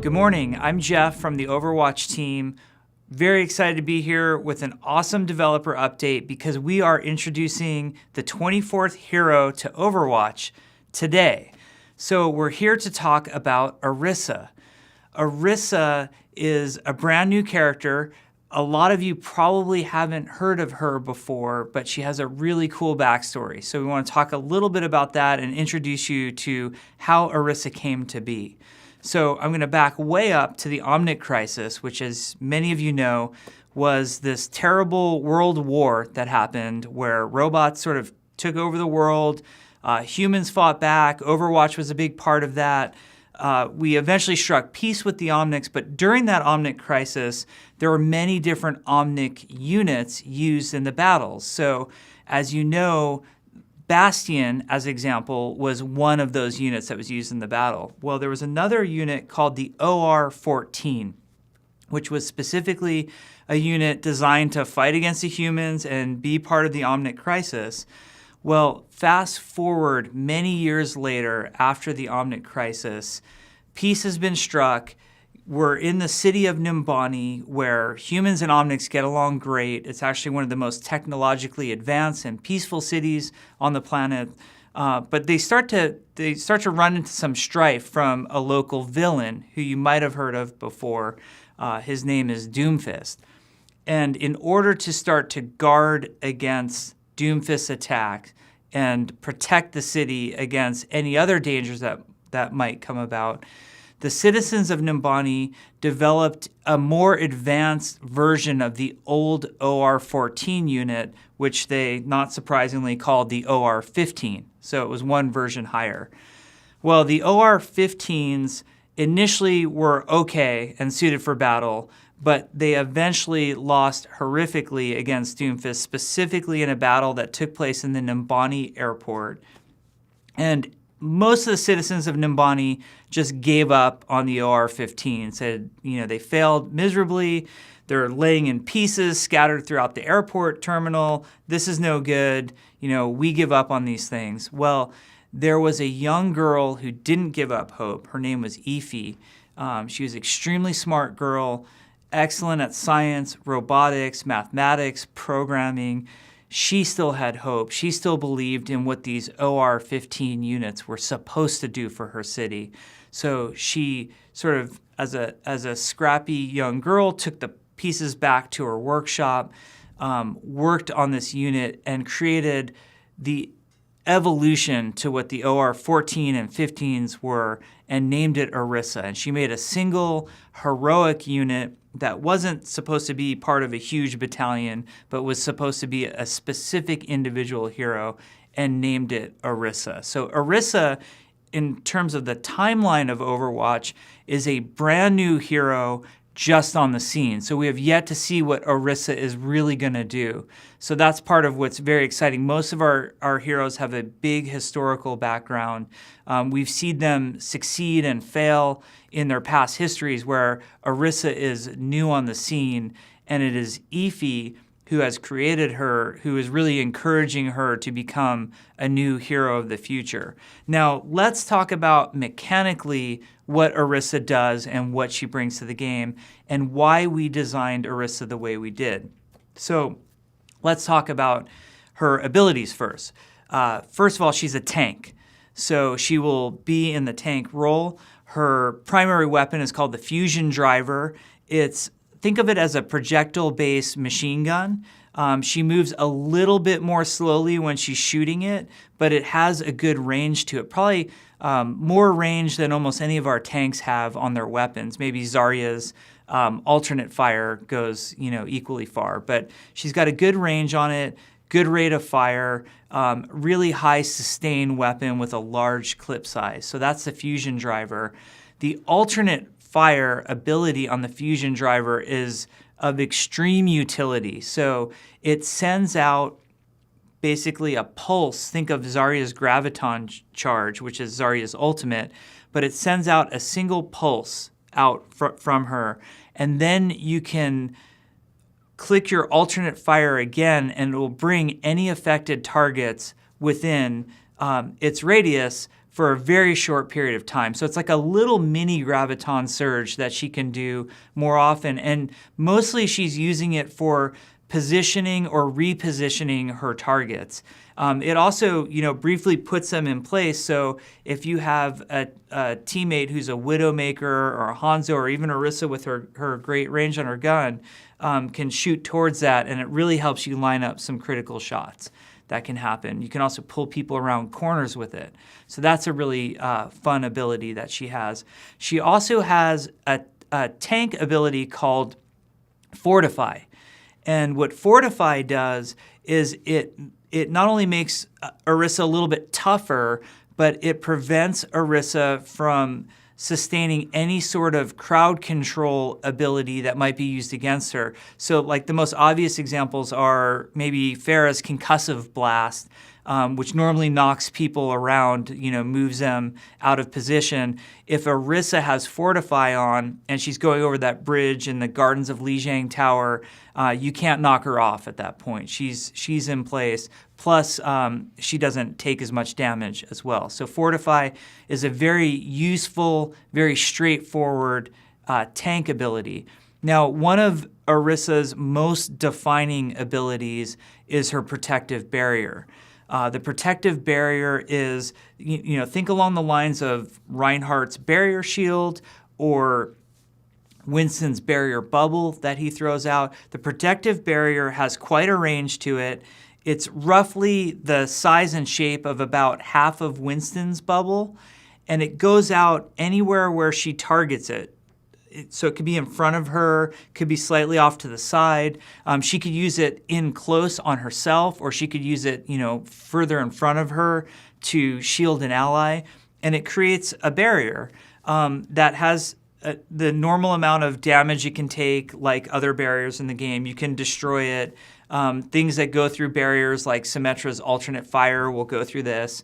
Good morning, I'm Jeff from the Overwatch team. Very excited to be here with an awesome developer update because we are introducing the 24th hero to Overwatch today. So we're here to talk about Orisa. Orisa is a brand new character. A lot of you probably haven't heard of her before, but she has a really cool backstory. So we want to talk a little bit about that and introduce you to how Orisa came to be. So I'm going to back way up to the Omnic Crisis, which, as many of you know, was this terrible world war that happened where robots sort of took over the world. Humans fought back. Overwatch was a big part of that. We eventually struck peace with the Omnics, but during that Omnic Crisis, there were many different Omnic units used in the battles. So as you know, Bastion, as an example, was one of those units that was used in the battle. Well, there was another unit called the OR-14, which was specifically a unit designed to fight against the humans and be part of the Omnic Crisis. Well, fast forward many years later, after the Omnic Crisis, peace has been struck. We're in the city of Nimbani, where humans and Omnics get along great. It's actually one of the most technologically advanced and peaceful cities on the planet. But they start to run into some strife from a local villain who you might have heard of before. His name is Doomfist. And in order to start to guard against Doomfist's attack and protect the city against any other dangers that might come about, the citizens of Nimbani developed a more advanced version of the old OR-14 unit, which they, not surprisingly, called the OR-15. So it was one version higher. Well, the OR-15s initially were okay and suited for battle, but they eventually lost horrifically against Doomfist, specifically in a battle that took place in the Nimbani airport. And most of the citizens of Nimbani just gave up on the OR-15, said, they failed miserably. They're laying in pieces scattered throughout the airport terminal. This is no good. We give up on these things. Well, there was a young girl who didn't give up hope. Her name was Ify. She was an extremely smart girl, excellent at science, robotics, mathematics, programming. She still had hope. She still believed in what these OR-15 units were supposed to do for her city. So she sort of, as a scrappy young girl, took the pieces back to her workshop, worked on this unit, and created the evolution to what the OR-14 and 15s were and named it Orisa. And she made a single heroic unit that wasn't supposed to be part of a huge battalion, but was supposed to be a specific individual hero, and named it Orisa. So Orisa, in terms of the timeline of Overwatch, is a brand new hero just on the scene. So we have yet to see what Orisa is really going to do. So that's part of what's very exciting. Most of our heroes have a big historical background. We've seen them succeed and fail in their past histories, where Orisa is new on the scene, and it is Ify who has created her, who is really encouraging her to become a new hero of the future. Now, let's talk about mechanically what Orisa does and what she brings to the game, and why we designed Orisa the way we did. So let's talk about her abilities first. First of all, she's a tank. So she will be in the tank role. Her primary weapon is called the Fusion Driver. Think of it as a projectile-based machine gun. She moves a little bit more slowly when she's shooting it, but it has a good range to it. Probably more range than almost any of our tanks have on their weapons. Maybe Zarya's alternate fire goes, equally far. But she's got a good range on it, good rate of fire, really high sustain weapon with a large clip size. So that's the Fusion Driver. The alternate fire ability on the Fusion Driver is of extreme utility. So it sends out basically a pulse. Think of Zarya's Graviton charge, which is Zarya's ultimate, but it sends out a single pulse out from her. And then you can click your alternate fire again, and it will bring any affected targets within its radius for a very short period of time. So it's like a little mini graviton surge that she can do more often. And mostly she's using it for positioning or repositioning her targets. It also, briefly puts them in place. So if you have a teammate who's a Widowmaker or a Hanzo or even Orisa with her great range on her gun, can shoot towards that, and it really helps you line up some critical shots. That can happen. You can also pull people around corners with it. So that's a really fun ability that she has. She also has a tank ability called Fortify. And what Fortify does is it not only makes Orisa a little bit tougher, but it prevents Orisa from sustaining any sort of crowd control ability that might be used against her. So like the most obvious examples are maybe Pharah's Concussive Blast, which normally knocks people around, moves them out of position. If Orisa has Fortify on and she's going over that bridge in the Gardens of Lijiang Tower, you can't knock her off at that point. She's in place. Plus, she doesn't take as much damage as well. So Fortify is a very useful, very straightforward tank ability. Now, one of Orisa's most defining abilities is her Protective Barrier. The Protective Barrier is, think along the lines of Reinhardt's Barrier Shield or Winston's Barrier Bubble that he throws out. The Protective Barrier has quite a range to it. It's roughly the size and shape of about half of Winston's bubble, and it goes out anywhere where she targets it. So it could be in front of her, could be slightly off to the side. She could use it in close on herself, or she could use it, further in front of her to shield an ally. And it creates a barrier that has the normal amount of damage it can take, like other barriers in the game. You can destroy it. Things that go through barriers like Symmetra's alternate fire will go through this.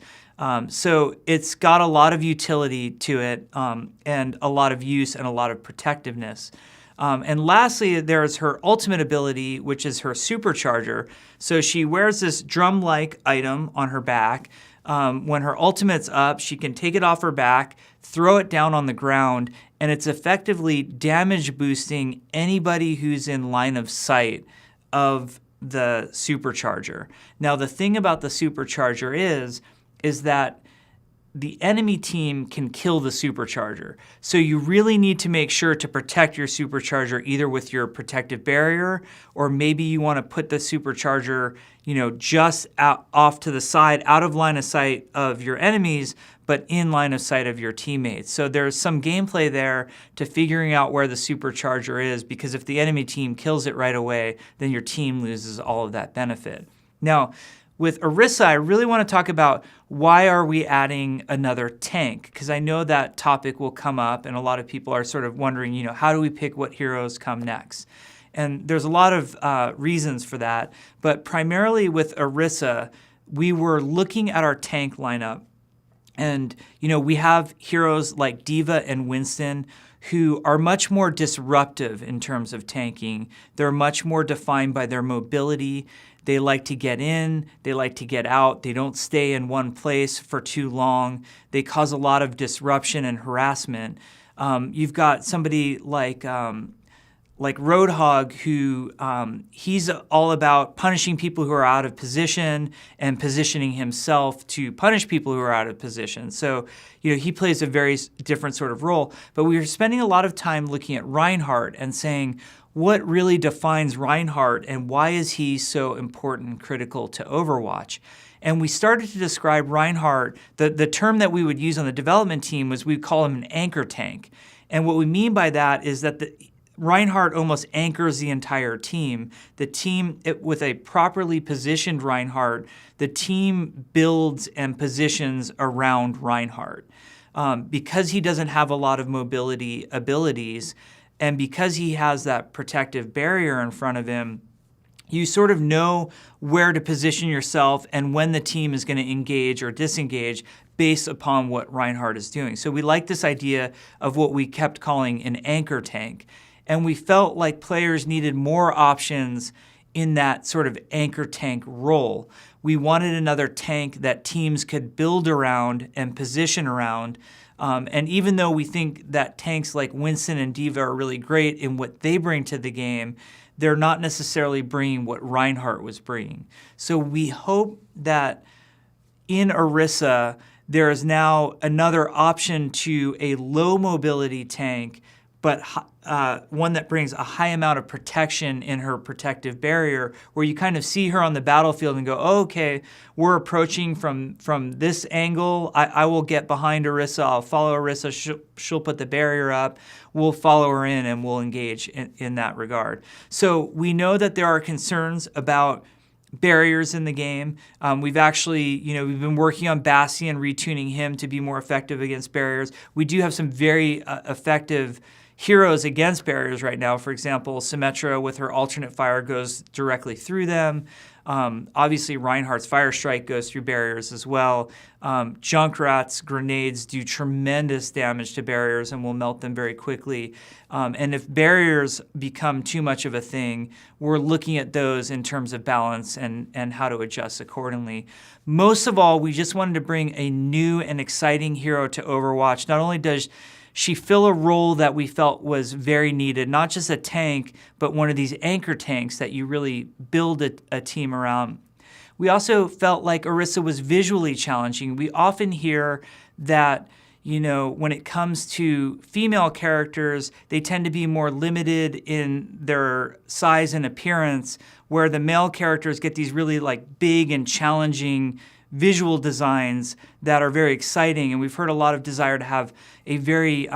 So it's got a lot of utility to it and a lot of use and a lot of protectiveness. And lastly, there's her ultimate ability, which is her Supercharger. So she wears this drum-like item on her back. When her ultimate's up, she can take it off her back, throw it down on the ground, and it's effectively damage boosting anybody who's in line of sight of the Supercharger. Now, the thing about the Supercharger is that the enemy team can kill the Supercharger. So you really need to make sure to protect your Supercharger either with your Protective Barrier, or maybe you want to put the Supercharger, just off to the side, out of line of sight of your enemies, but in line of sight of your teammates. So there's some gameplay there to figuring out where the Supercharger is, because if the enemy team kills it right away, then your team loses all of that benefit. Now, with Orisa, I really want to talk about why are we adding another tank? Because I know that topic will come up, and a lot of people are sort of wondering, how do we pick what heroes come next? And there's a lot of reasons for that, but primarily with Orisa, we were looking at our tank lineup, and we have heroes like D.Va and Winston who are much more disruptive in terms of tanking. They're much more defined by their mobility. They like to get in, they like to get out, they don't stay in one place for too long. They cause a lot of disruption and harassment. You've got somebody like Roadhog, who he's all about punishing people who are out of position and positioning himself to punish people who are out of position. So, he plays a very different sort of role. But we were spending a lot of time looking at Reinhardt and saying, what really defines Reinhardt and why is he so important and critical to Overwatch? And we started to describe Reinhardt, the term that we would use on the development team was we'd call him an anchor tank. And what we mean by that is that Reinhardt almost anchors the entire team. The team, with a properly positioned Reinhardt, the team builds and positions around Reinhardt. Because he doesn't have a lot of mobility abilities, and because he has that protective barrier in front of him, you sort of know where to position yourself and when the team is going to engage or disengage based upon what Reinhardt is doing. So we like this idea of what we kept calling an anchor tank. And we felt like players needed more options in that sort of anchor tank role. We wanted another tank that teams could build around and position around. And even though we think that tanks like Winston and Diva are really great in what they bring to the game, they're not necessarily bringing what Reinhardt was bringing. So we hope that in Orisa, there is now another option to a low mobility tank, but one that brings a high amount of protection in her protective barrier, where you kind of see her on the battlefield and go, oh, okay, we're approaching from this angle. I will get behind Orisa. I'll follow Orisa. She'll put the barrier up. We'll follow her in and we'll engage in that regard. So we know that there are concerns about barriers in the game. We've actually, we've been working on Bastion, retuning him to be more effective against barriers. We do have some very effective heroes against barriers right now. For example, Symmetra with her alternate fire goes directly through them. Obviously, Reinhardt's Fire Strike goes through barriers as well. Junkrat's grenades do tremendous damage to barriers and will melt them very quickly. And if barriers become too much of a thing, we're looking at those in terms of balance and how to adjust accordingly. Most of all, we just wanted to bring a new and exciting hero to Overwatch. Not only does she fill a role that we felt was very needed, not just a tank, but one of these anchor tanks that you really build a team around. We also felt like Orisa was visually challenging. We often hear that, when it comes to female characters, they tend to be more limited in their size and appearance, where the male characters get these really big and challenging visual designs that are very exciting. And we've heard a lot of desire to have a very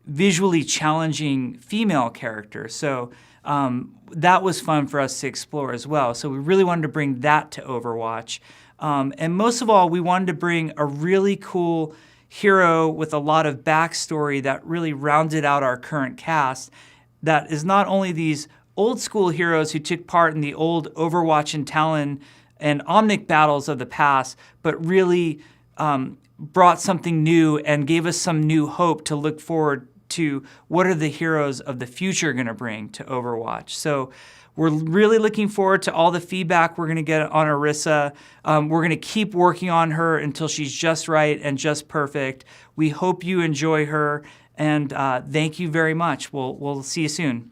visually challenging female character. So that was fun for us to explore as well. So we really wanted to bring that to Overwatch. And most of all, we wanted to bring a really cool hero with a lot of backstory that really rounded out our current cast. That is not only these old school heroes who took part in the old Overwatch and Talon and Omnic battles of the past, but really brought something new and gave us some new hope to look forward to what are the heroes of the future going to bring to Overwatch. So we're really looking forward to all the feedback we're going to get on Orisa. We're going to keep working on her until she's just right and just perfect. We hope you enjoy her, and thank you very much. We'll see you soon.